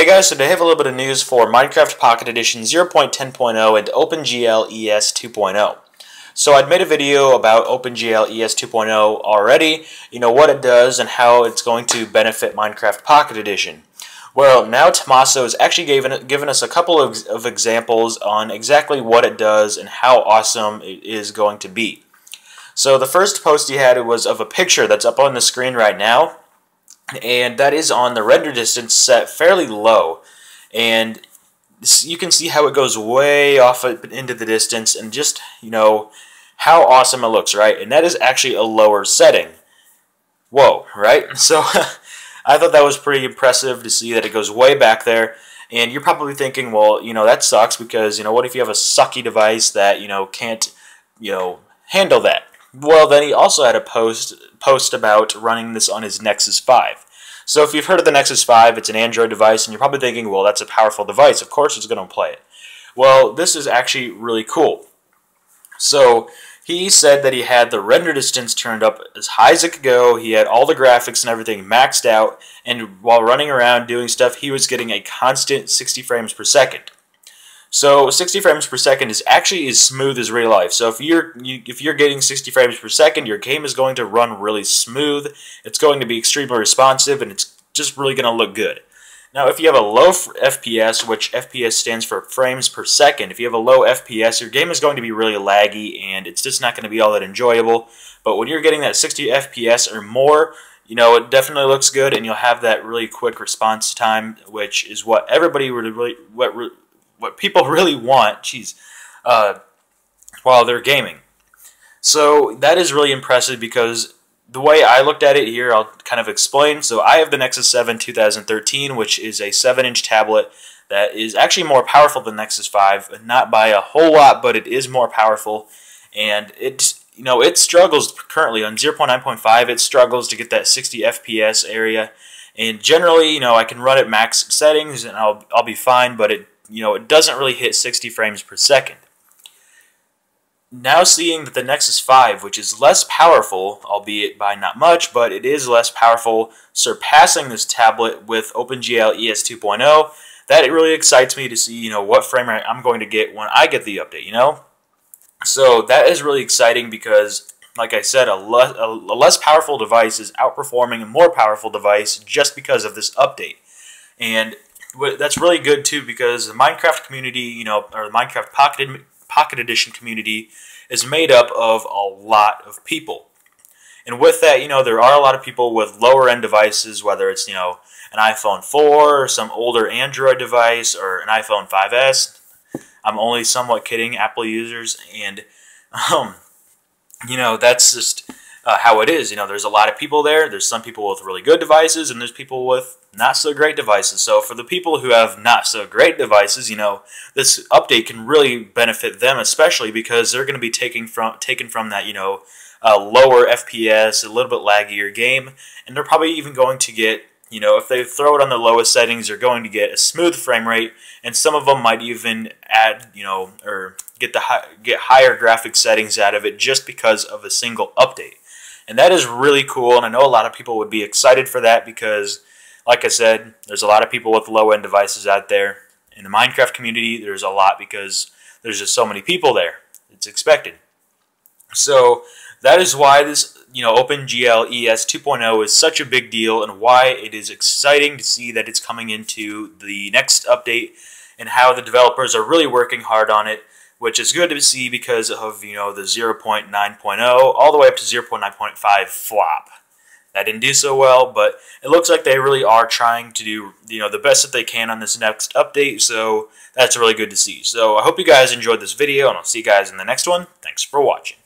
guys, so today I have a little bit of news for Minecraft Pocket Edition 0.10.0 and OpenGL ES 2.0. So I'd made a video about OpenGL ES 2.0 already, what it does and how it's going to benefit Minecraft Pocket Edition. Well, now Tommaso has actually given us a couple of examples on exactly what it does and how awesome it is going to be. So the first post he had was of a picture that's up on the screen right now. And that is on the render distance set fairly low, and you can see how it goes way off into the distance and just, how awesome it looks, right? And that is actually a lower setting. Whoa, right? So I thought that was pretty impressive to see that it goes way back there. And you're probably thinking, well, that sucks because, what if you have a sucky device that, can't, handle that? Well, then he also had a post about running this on his Nexus 5. So if you've heard of the Nexus 5, it's an Android device, and you're probably thinking, well, that's a powerful device. Of course it's going to play it. Well, this is actually really cool. So he said that he had the render distance turned up as high as it could go. He had all the graphics and everything maxed out, and while running around doing stuff, he was getting a constant 60 frames per second. So 60 frames per second is actually as smooth as real life. So if you're getting 60 frames per second, your game is going to run really smooth. It's going to be extremely responsive, and it's just really going to look good. Now, if you have a low FPS, which FPS stands for frames per second, if you have a low FPS, your game is going to be really laggy, and it's just not going to be all that enjoyable. But when you're getting that 60 FPS or more, it definitely looks good, and you'll have that really quick response time, which is what everybody what people really want, while they're gaming. So that is really impressive because the way I looked at it here, I'll kind of explain. So I have the Nexus 7 2013, which is a 7-inch tablet that is actually more powerful than Nexus 5, not by a whole lot, but it is more powerful. And it struggles currently on 0.9.5. It struggles to get that 60 FPS area. And generally, I can run at max settings and I'll be fine, but it doesn't really hit 60 frames per second. Now seeing that the Nexus 5, which is less powerful, albeit by not much, but it is less powerful, surpassing this tablet with OpenGL ES 2.0, that it really excites me to see, what frame rate I'm going to get when I get the update, So that is really exciting because, like I said, a less powerful device is outperforming a more powerful device just because of this update. And that's really good too because the Minecraft community, or the Minecraft Pocket Edition community is made up of a lot of people. And with that, there are a lot of people with lower end devices, whether it's, an iPhone 4 or some older Android device or an iPhone 5S. I'm only somewhat kidding, Apple users, and that's just how it is. There's a lot of people there. There's some people with really good devices, and there's people with not so great devices. So for the people who have not so great devices, this update can really benefit them, especially because they're going to be taken from that, lower FPS, a little bit laggier game, and they're probably even going to get, if they throw it on the lowest settings, they're going to get a smooth frame rate, and some of them might even add, or get higher graphic settings out of it just because of a single update. And that is really cool, and I know a lot of people would be excited for that because, like I said, there's a lot of people with low-end devices out there. In the Minecraft community, there's a lot because there's just so many people there. It's expected. So that is why this, OpenGL ES 2.0 is such a big deal and why it is exciting to see that it's coming into the next update and how the developers are really working hard on it, which is good to see because of, the 0.9.0 all the way up to 0.9.5 flop. That didn't do so well, but it looks like they really are trying to do, the best that they can on this next update, so that's really good to see. So I hope you guys enjoyed this video, and I'll see you guys in the next one. Thanks for watching.